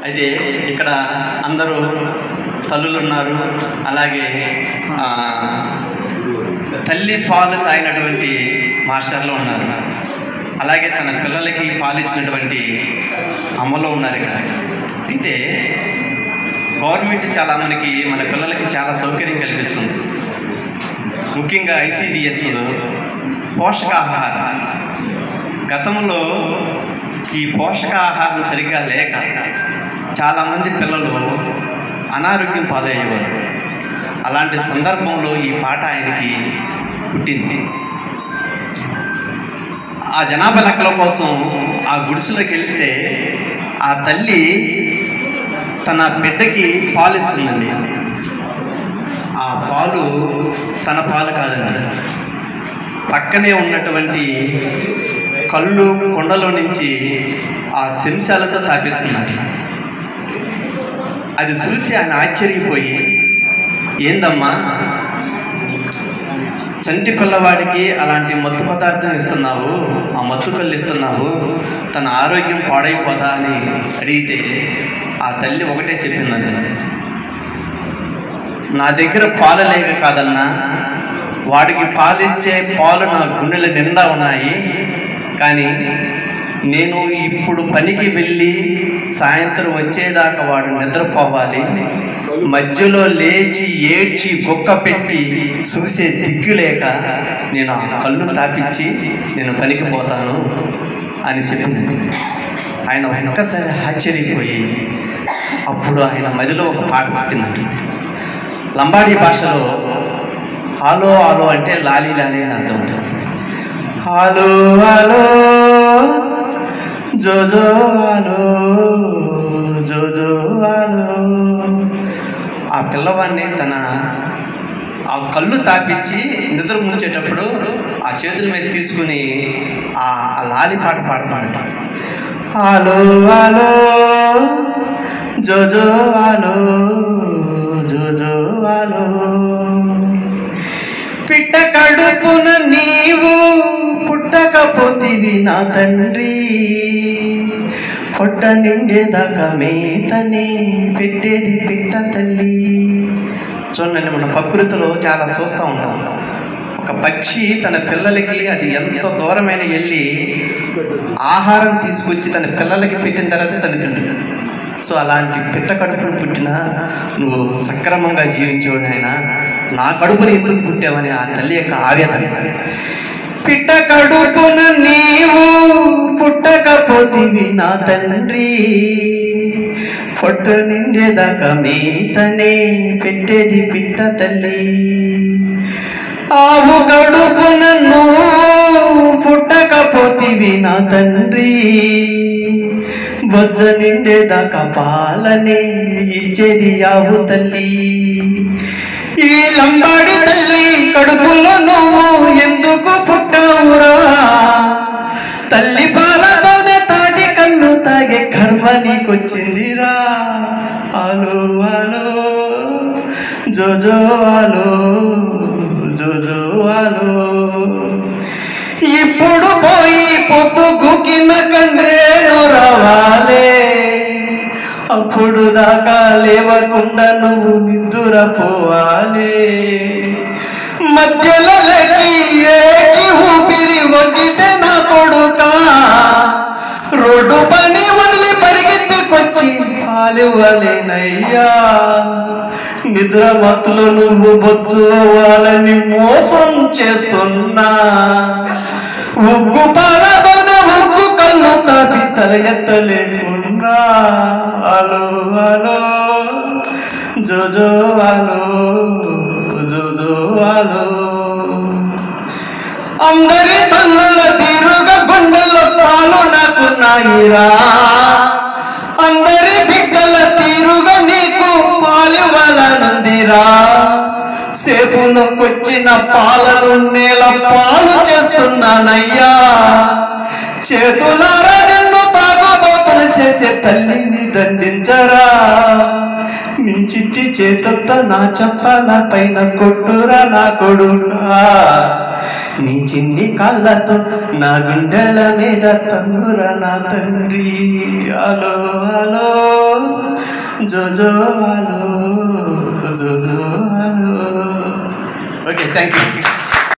అయితే ఇక్కడ అందరూ తల్లులు ఉన్నారు, అలాగే తల్లి పాలు తాగినటువంటి మాస్టర్లు ఉన్నారు, అలాగే తన పిల్లలకి పాలు ఇచ్చినటువంటి అమ్మలు ఉన్నారు ఇక్కడ. అయితే గవర్నమెంట్ చాలా మన పిల్లలకి చాలా సౌకర్యం కల్పిస్తుంది. ముఖ్యంగా ICDS పోషకాహారం. గతంలో ఈ పోషకాహారం సరిగ్గా లేక చాలామంది పిల్లలు అనారోగ్యం పాలయ్యేవారు. అలాంటి సందర్భంలో ఈ పాట ఆయనకి పుట్టింది. ఆ జనాభా లెక్కల కోసం ఆ గుడిసెలోకి వెళ్తే ఆ తల్లి తన బిడ్డకి పాలు ఇస్తుందండి. ఆ పాలు తన పాలు కాదండి, పక్కనే ఉన్నటువంటి కళ్ళు కొండలో నుంచి ఆ శంశాలతో తాపిస్తున్నారు. అది చూసి ఆయన ఆశ్చర్యపోయి, ఏందమ్మా చంటి పిల్లవాడికి అలాంటి మత్తు పదార్థం ఇస్తున్నావు, ఆ మత్తు కళ్ళు ఇస్తున్నావు, తన ఆరోగ్యం పాడైపోదా అని అడిగితే ఆ తల్లి ఒకటే చెప్పిందండి, నా దగ్గర పాలు లేక కాదన్నా, వాడికి పాలిచ్చే పాలు నా గుండెల నిండా ఉన్నాయి, కానీ నేను ఇప్పుడు పనికి వెళ్ళి సాయంత్రం వచ్చేదాకా వాడు నిద్రపోవాలి, మధ్యలో లేచి ఏడ్చి గొక్క పెట్టి చూసే దిక్కు లేక నేను ఆ కళ్ళు తాపించి నేను పనికి పోతాను అని చెప్పింది. ఆయన ఒక్కసారి ఆశ్చర్యపోయి అప్పుడు ఆయన మదిలో ఒక పాట పుట్టిందండి. లంబాడీ భాషలో హాలో హాలో అంటే లాలి లాలి అని అర్థం ఉంటుంది. హాలో హాలో జోజో హాలో జోజో హాలో. ఆ పిల్లవాడిని ఆ కళ్ళు తాపించి నిద్ర ముంచేటప్పుడు ఆ చేతుల మీద తీసుకుని ఆ లాలి పాట పాడతాడట. హాలో హాలో జోజో హాలో జోజో హాలో. పిట్ట కడుపున నీవు పుట్టకపోతివి నా తండ్రి, పొట్ట నిండేదాకా మేతని పెట్టేది పిట్ట తల్లి. చూడండి, మన ప్రకృతిలో చాలా చూస్తూ ఉంటాం. ఒక పక్షి తన పిల్లలకి అది ఎంత దూరమైన వెళ్ళి ఆహారం తీసుకొచ్చి తన పిల్లలకి పెట్టిన తర్వాత తను తింటుంది. సో అలాంటి పిట్ట కడుపును పుట్టినా నువ్వు సక్రమంగా జీవించేవాడైనా నా కడుపుని ఎందుకు పుట్టావని ఆ తల్లి యొక్క ఆవేదన. పిట్ట కడుపున నీవు పుట్టకపోతివి నా తండ్రి, పొట్ట నిండేదాకా మీతనే పెట్టేది పిట్ట తల్లి. ఆవు కడుపున నువ్వు పుట్టకపోతివి నా తండ్రి, బొజ్జ నిండేదాకా పాలనే ఇచ్చేది ఆవు తల్లి. ఈ లంబాడి తల్లి కడుపులో నువ్వు ఎందుకు పుట్టావురా, తల్లి పాలతోనే తాటి కళ్ళు తాగే కర్మ నీకొచ్చిందిరా. ఆలో ఆలో జోజో ఆలో జోజో ఆలో. ఇప్పుడు పోయి పొద్దు గుకిన కండ్రేను రావాలే, అప్పుడు దాకా లేవకుండా నువ్వు నిద్ర పోవాలి. మధ్యలో లేచి ఏకి ఊపిరి వగితే నా కొడుకా, రోడ్డు పని వదిలి పరిగెత్తుకొచ్చి పాలివ్వలేనయ్యా. నిద్ర మత్తులో నువ్వు బొచ్చు వాళ్ళని మోసం చేస్తున్నా, ఉగ్గు పాలతోనే ఉగ్గు కళ్ళు తాపి తల ఎత్తలేకున్నా. ఆలో ఆలో జోజో ఆలో జోజో ఆలో. అందరి తల్లుల తీరుగా గుండెల్లో పాలు నాకున్నాయిరా, అందరి బిడ్డల తీరుగా నీకు పాలివ్వాలనుందిరా. సేపులోకొచ్చిన పాలను నేల పాలు చేస్తున్నానయ్యా, చేతులారా నిన్ను తాగుబోతులు చేసే తల్లిని దండించరా. నీ చిట్టి చేతులతో నా చప్పాల పైన కొట్టురా నా కొడుకా, నీ చిన్ని కాళ్ళతో నా గుండెల మీద తన్నురా నా తండ్రి. హలో హలో జోజో హలో జోజో హలో. Okay, thank you.